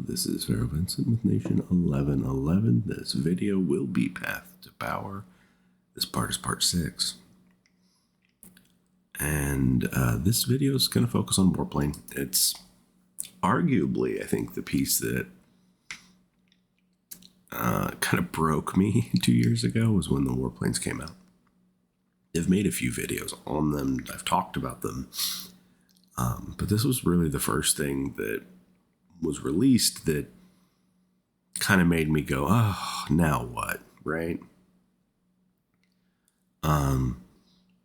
This is Pharaoh Vincent with Nation 1111. This video will be Path to Power. This part is part 6. And this video is going to focus on Warplane. It's arguably, I think, the piece that kind of broke me 2 years ago was when the Warplanes came out. I've made a few videos on them. I've talked about them. But this was really the first thing that was released that kind of made me go, oh, now what, right?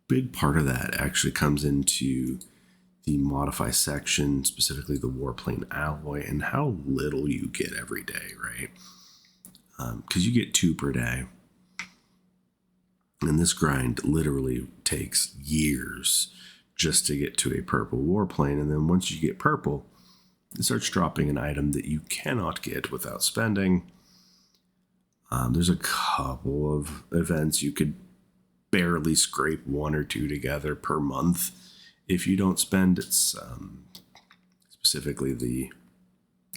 Big part of that actually comes into the modify section, specifically the Warplane alloy, and how little you get every day, right? Because you get 2 per day. And this grind literally takes years just to get to a purple Warplane. And then once you get purple, it starts dropping an item that you cannot get without spending. There's a couple of events you could barely scrape 1 or 2 together per month if you don't spend. It's specifically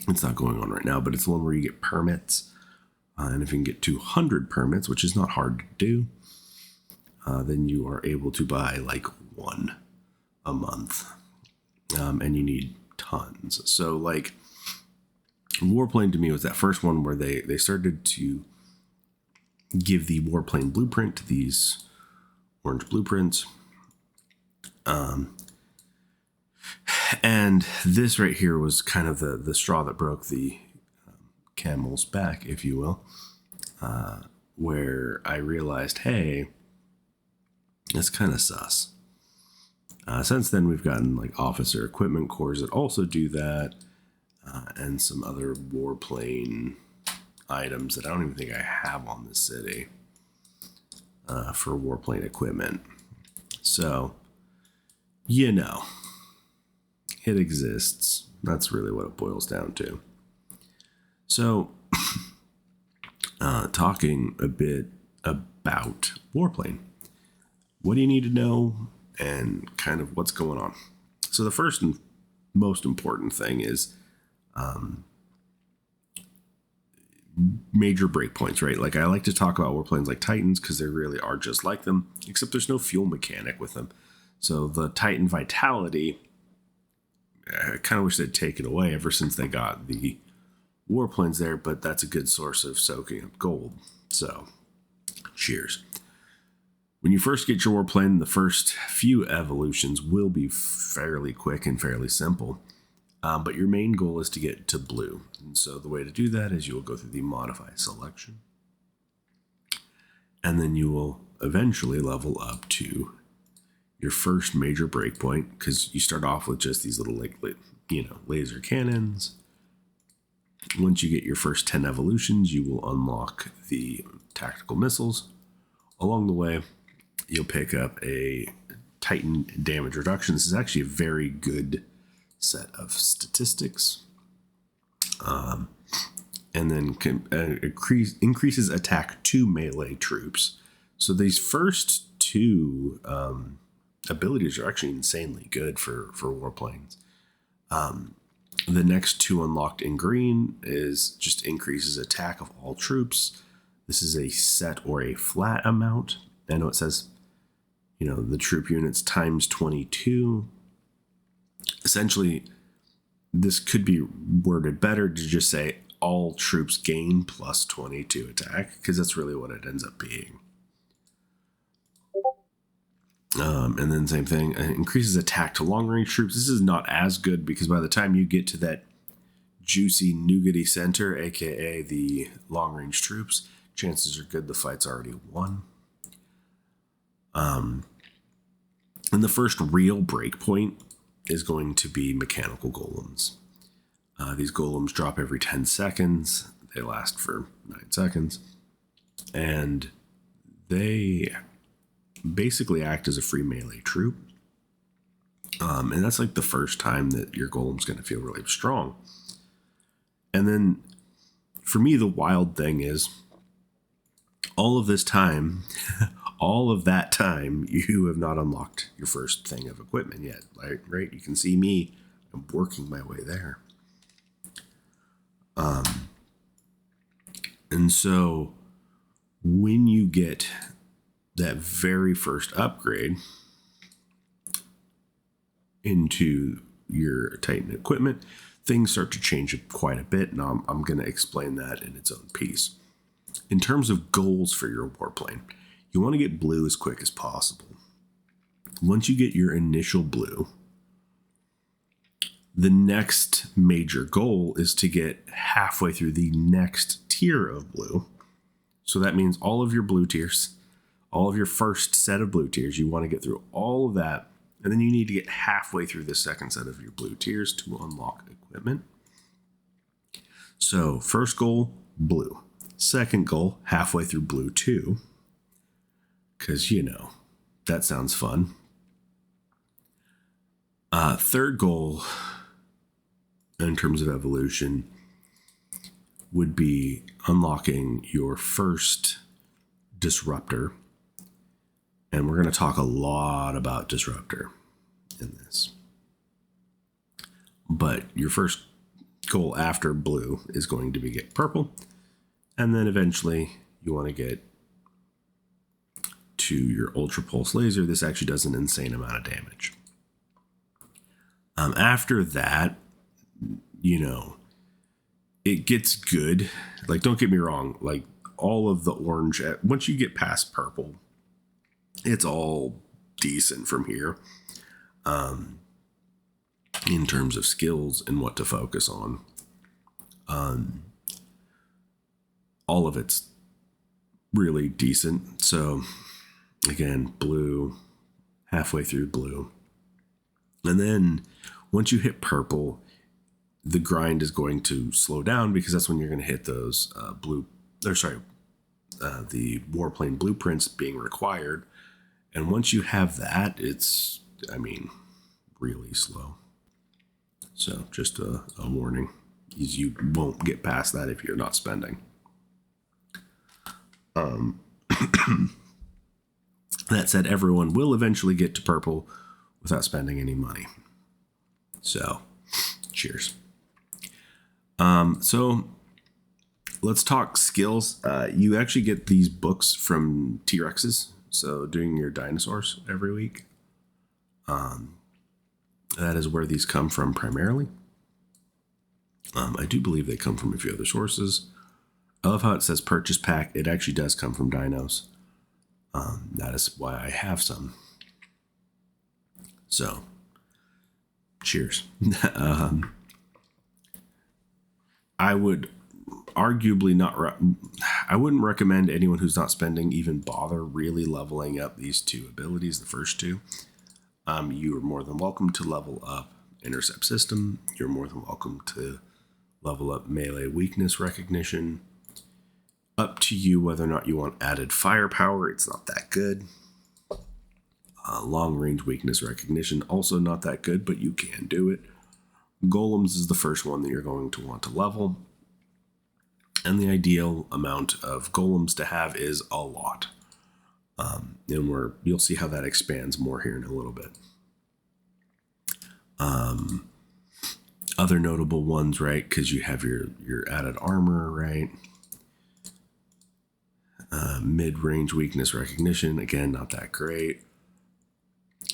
it's not going on right now, but it's the one where you get permits. And if you can get 200 permits, which is not hard to do, then you are able to buy like 1 a month. And you need tons. So like Warplane to me was that first one where they started to give the Warplane blueprint to these orange blueprints. And this right here was kind of the straw that broke the camel's back, if you will, where I realized, hey, it's kind of sus. Since then, we've gotten like officer equipment cores that also do that, and some other Warplane items that I don't even think I have on the city for Warplane equipment. So, you know, it exists. That's really what it boils down to. So, talking a bit about Warplane. What do you need to know and kind of what's going on? So the first and most important thing is major breakpoints, right? Like I like to talk about Warplanes like Titans because they really are just like them, except there's no fuel mechanic with them. So the Titan Vitality, I kind of wish they'd take it away ever since they got the Warplanes there, but that's a good source of soaking up gold. So cheers. When you first get your Warplane, the first few evolutions will be fairly quick and fairly simple. But your main goal is to get to blue. And so the way to do that is you will go through the modify selection. And then you will eventually level up to your first major breakpoint, because you start off with just these little laser cannons. Once you get your first 10 evolutions, you will unlock the tactical missiles. Along the way, you'll pick up a Titan damage reduction. This is actually a very good set of statistics. And then increases attack to melee troops. So these first 2 abilities are actually insanely good for Warplanes. The next 2 unlocked in green is just increases attack of all troops. This is a set or a flat amount. I know it says, the troop units times 22. Essentially, this could be worded better to just say all troops gain plus 22 attack, because that's really what it ends up being. And then same thing, increases attack to long range troops. This is not as good because by the time you get to that juicy nougaty center, aka the long range troops, chances are good the fight's already won. And the first real breakpoint is going to be mechanical golems. These golems drop every 10 seconds. They last for 9 seconds. And they basically act as a free melee troop. And that's like the first time that your golem's going to feel really strong. And then for me, the wild thing is all of this time, all of that time, you have not unlocked your first thing of equipment yet, right? You can see me, I'm working my way there. And so when you get that very first upgrade into your Titan equipment, things start to change quite a bit. And I'm going to explain that in its own piece. In terms of goals for your warplane, you want to get blue as quick as possible. Once you get your initial blue, the next major goal is to get halfway through the next tier of blue. So that means all of your blue tiers, all of your first set of blue tiers, you want to get through all of that. And then you need to get halfway through the second set of your blue tiers to unlock equipment. So first goal, blue. Second goal, halfway through blue 2. Because, that sounds fun. Third goal, in terms of evolution, would be unlocking your first disruptor. And we're going to talk a lot about disruptor in this. But your first goal after blue is going to be get purple. And then eventually you want to get to your ultra pulse laser. This actually does an insane amount of damage. After that, it gets good. Like, don't get me wrong. Like, all of the orange, once you get past purple, it's all decent from here. In terms of skills and what to focus on. All of it's really decent. So again, blue, halfway through blue. And then once you hit purple, the grind is going to slow down because that's when you're going to hit those the Warplane blueprints being required. And once you have that, it's, really slow. So just a warning, is you won't get past that if you're not spending. That said, everyone will eventually get to purple without spending any money. So, cheers. So let's talk skills. You actually get these books from T-Rexes. So doing your dinosaurs every week. That is where these come from primarily. I do believe they come from a few other sources. I love how it says purchase pack. It actually does come from dinos. That is why I have some. So, cheers. I would arguably I wouldn't recommend anyone who's not spending even bother really leveling up these two abilities, the first two. You are more than welcome to level up Intercept System. You're more than welcome to level up Melee Weakness Recognition. Up to you whether or not you want added firepower. It's not that good. Long Range Weakness Recognition, also not that good, but you can do it. Golems is the first one that you're going to want to level. And the ideal amount of golems to have is a lot. And you'll see how that expands more here in a little bit. Other notable ones, right? Because you have your added armor, right? Mid-range weakness recognition, again, not that great.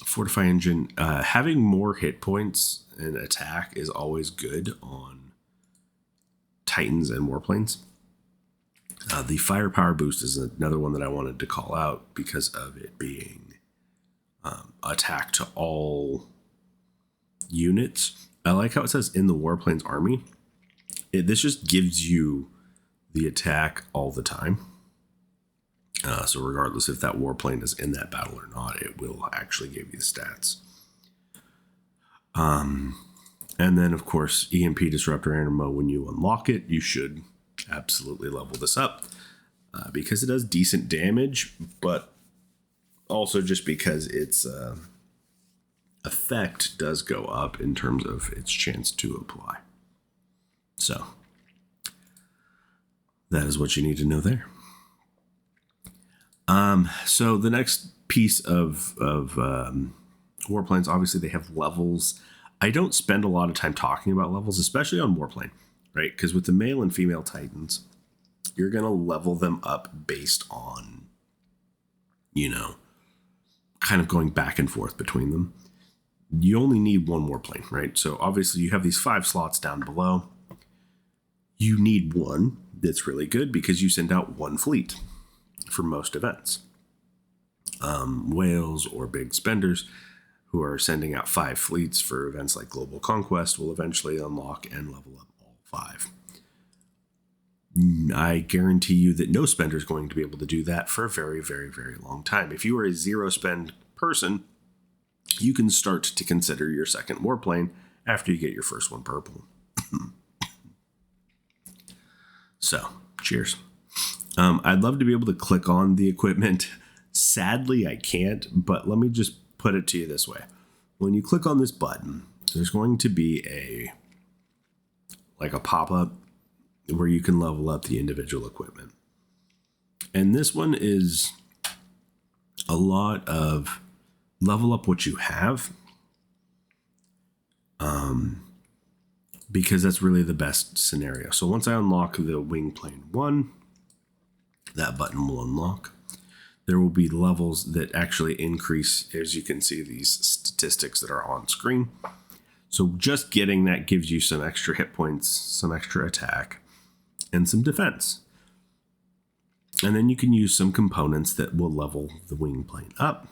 Fortify engine, having more hit points and attack is always good on Titans and Warplanes. The firepower boost is another one that I wanted to call out because of it being attack to all units. I like how it says in the Warplanes army. This just gives you the attack all the time. So regardless if that warplane is in that battle or not, it will actually give you the stats. And then, of course, EMP Disruptor Ammo, when you unlock it, you should absolutely level this up because it does decent damage, but also just because its effect does go up in terms of its chance to apply. So that is what you need to know there. So the next piece of Warplanes, obviously they have levels. I don't spend a lot of time talking about levels, especially on Warplane. right? Because with the male and female Titans, you're going to level them up based on, kind of going back and forth between them. You only need one warplane, right? So obviously you have these 5 slots down below. You need one that's really good because you send out one fleet for most events. Whales or big spenders who are sending out 5 fleets for events like Global Conquest will eventually unlock and level up all 5. I guarantee you that no spender is going to be able to do that for a very, very, very long time. If you are a 0 spend person, you can start to consider your second warplane after you get your first one purple. So, cheers. I'd love to be able to click on the equipment. Sadly, I can't, but let me just put it to you this way. When you click on this button, there's going to be a pop-up where you can level up the individual equipment. And this one is a lot of level up what you have, because that's really the best scenario. So once I unlock the wing plane 1, that button will unlock. There will be levels that actually increase, as you can see, these statistics that are on screen. So just getting that gives you some extra hit points, some extra attack, and some defense. And then you can use some components that will level the wing plane up.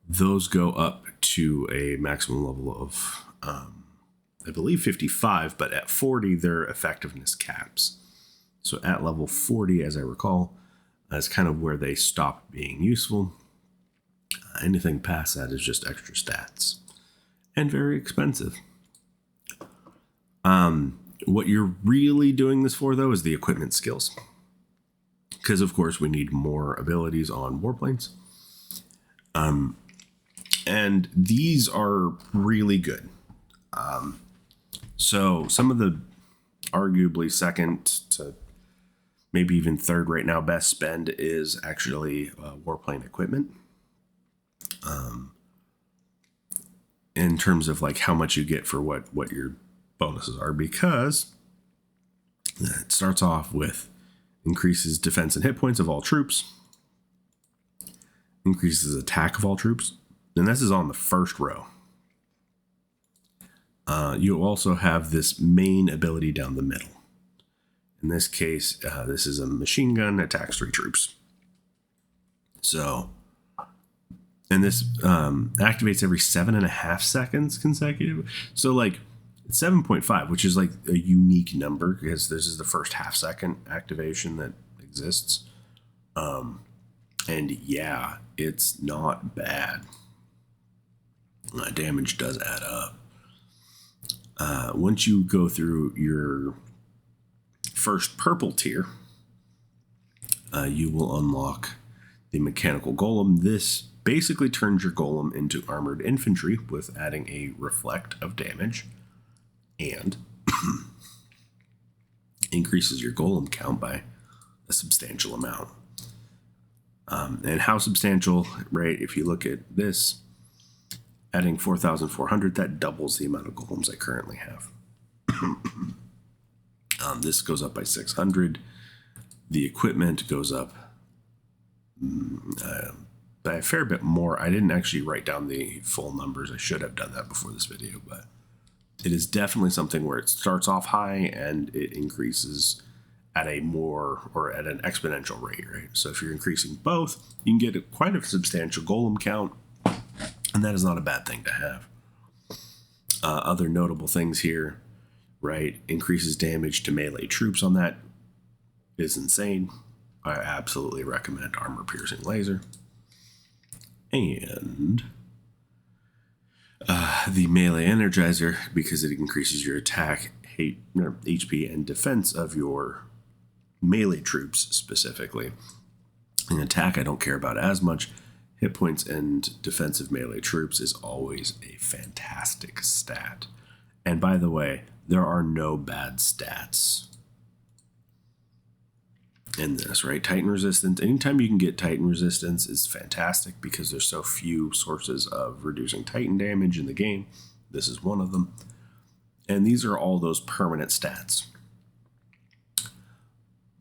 Those go up to a maximum level of, I believe 55, but at 40, their effectiveness caps. So at level 40, as I recall, that's kind of where they stop being useful. Anything past that is just extra stats and very expensive. What you're really doing this for, though, is the equipment skills. Because, of course, we need more abilities on warplanes. And these are really good. So some of the arguably second to maybe even third right now best spend is actually warplane equipment. In terms of like how much you get for what your bonuses are, because it starts off with increases defense and hit points of all troops, increases attack of all troops, and this is on the first row. You also have this main ability down the middle. In this case, this is a machine gun, attacks 3 troops. So, and this activates every 7.5 seconds consecutive. So like it's 7.5, which is like a unique number because this is the first half-second activation that exists. And yeah, it's not bad. Damage does add up. Once you go through your first purple tier, you will unlock the mechanical golem. This basically turns your golem into armored infantry with adding a reflect of damage and increases your golem count by a substantial amount. And how substantial, right? If you look at this, adding 4,400, that doubles the amount of golems I currently have. This goes up by 600. The equipment goes up by a fair bit more. I didn't actually write down the full numbers. I should have done that before this video, but it is definitely something where it starts off high and it increases at a more or at an exponential rate, right? So if you're increasing both, you can get quite a substantial golem count, and that is not a bad thing to have. Other notable things here, right? Increases damage to melee troops on that is insane. I absolutely recommend armor piercing laser. And the melee energizer, because it increases your attack, HP, and defense of your melee troops specifically. In attack, I don't care about as much. Hit points and defensive melee troops is always a fantastic stat. And by the way, there are no bad stats in this, right? Titan resistance. Anytime you can get Titan resistance is fantastic because there's so few sources of reducing Titan damage in the game. This is one of them. And these are all those permanent stats.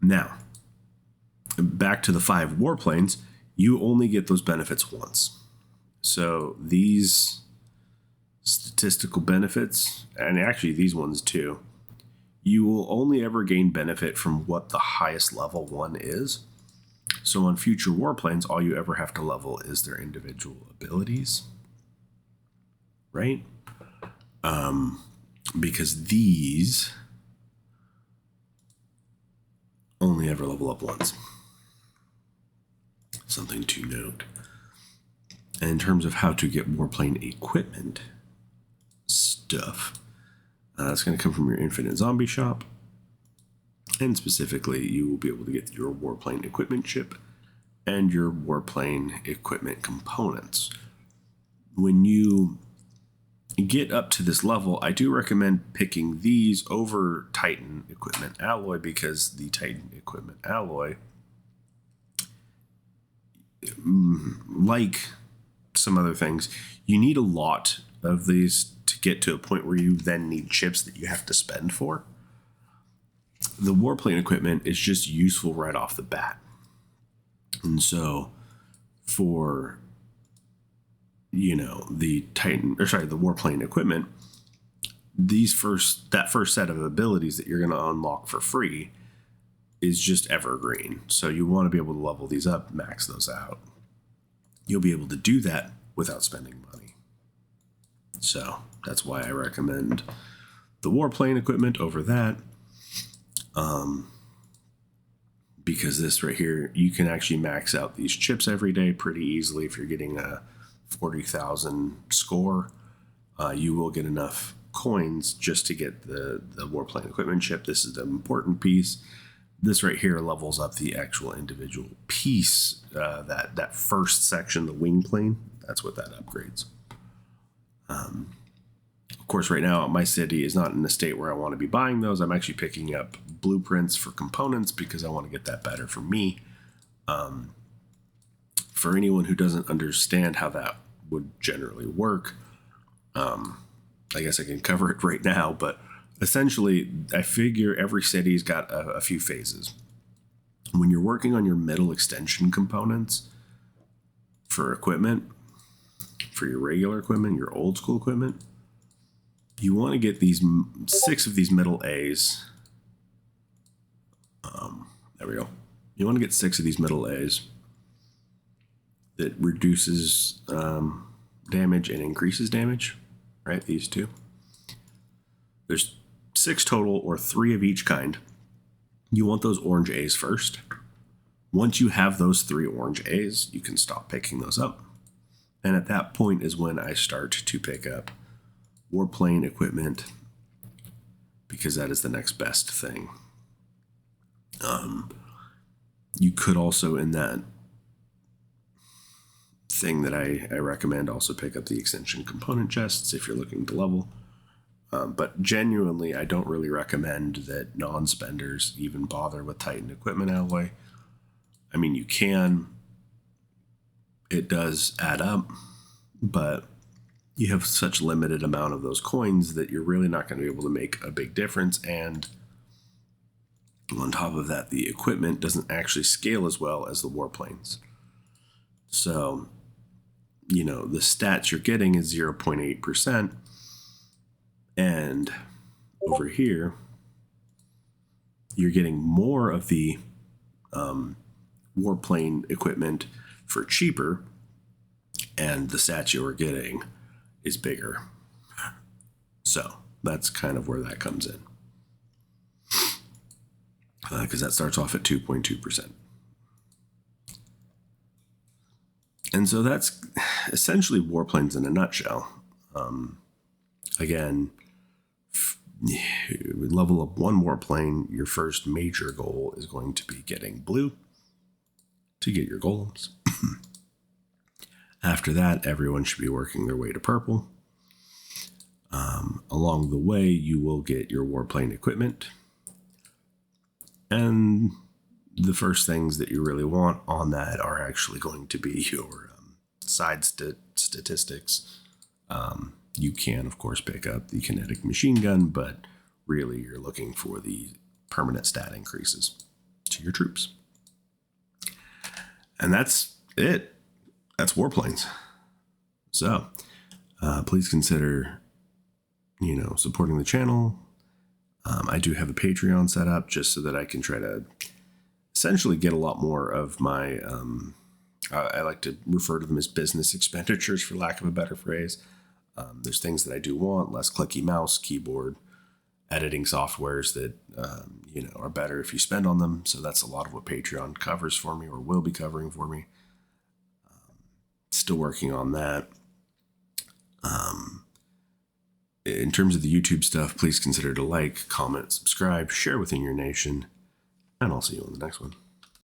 Now, back to the 5 warplanes, you only get those benefits once. So these statistical benefits, and actually these ones too, you will only ever gain benefit from what the highest level one is. So on future warplanes, all you ever have to level is their individual abilities, right? Because these only ever level up once. Something to note. And in terms of how to get warplane equipment stuff, that's going to come from your Infinite Zombie shop. And specifically, you will be able to get your warplane equipment chip and your warplane equipment components. When you get up to this level, I do recommend picking these over Titan equipment alloy, because the Titan equipment alloy, like some other things, you need a lot of these to get to a point where you then need chips that you have to spend for. The warplane equipment is just useful right off the bat. And so for, the the warplane equipment, that first set of abilities that you're going to unlock for free is just evergreen. So you want to be able to level these up, max those out. You'll be able to do that without spending money. So that's why I recommend the warplane equipment over that. Because this right here, you can actually max out these chips every day pretty easily. If you're getting a 40,000 score, you will get enough coins just to get the warplane equipment chip. This is the important piece. This right here levels up the actual individual piece, that first section, the wing plane. That's what that upgrades. Of course, right now, my city is not in a state where I want to be buying those. I'm actually picking up blueprints for components because I want to get that better for me. For anyone who doesn't understand how that would generally work, I guess I can cover it right now, but essentially, I figure every city's got a few phases. When you're working on your metal extension components for equipment, for your regular equipment, your old school equipment, you want to get these 6 of these metal A's. There we go. You want to get 6 of these metal A's that reduces damage and increases damage, right? These 2. There's 6 total, or 3 of each kind. You want those orange A's first. Once you have those 3 orange A's, you can stop picking those up. And at that point is when I start to pick up warplane equipment, because that is the next best thing. You could also, in that thing that I recommend, also pick up the extension component chests if you're looking to level. But genuinely, I don't really recommend that non-spenders even bother with Titan equipment alloy. I mean, you can. It does add up, but you have such limited amount of those coins that you're really not going to be able to make a big difference. And on top of that, the equipment doesn't actually scale as well as the warplanes. So, the stats you're getting is 0.8%. And over here, you're getting more of the warplane equipment for cheaper, and the stats you're getting is bigger. So that's kind of where that comes in. Because that starts off at 2.2%. And so that's essentially warplanes in a nutshell. Again, level up 1 warplane, your first major goal is going to be getting blue to get your golems. After that, everyone should be working their way to purple. Along the way, you will get your warplane equipment. And the first things that you really want on that are actually going to be your side statistics. You can, of course, pick up the kinetic machine gun, but really you're looking for the permanent stat increases to your troops. And that's it. That's Warplanes. So please consider, supporting the channel. I do have a Patreon set up just so that I can try to essentially get a lot more of my, I like to refer to them as business expenditures, for lack of a better phrase. There's things that I do want, less clicky mouse, keyboard, editing softwares that, are better if you spend on them. So that's a lot of what Patreon covers for me, or will be covering for me. Still working on that. In terms of the YouTube stuff, please consider to like, comment, subscribe, share within your nation, and I'll see you on the next one.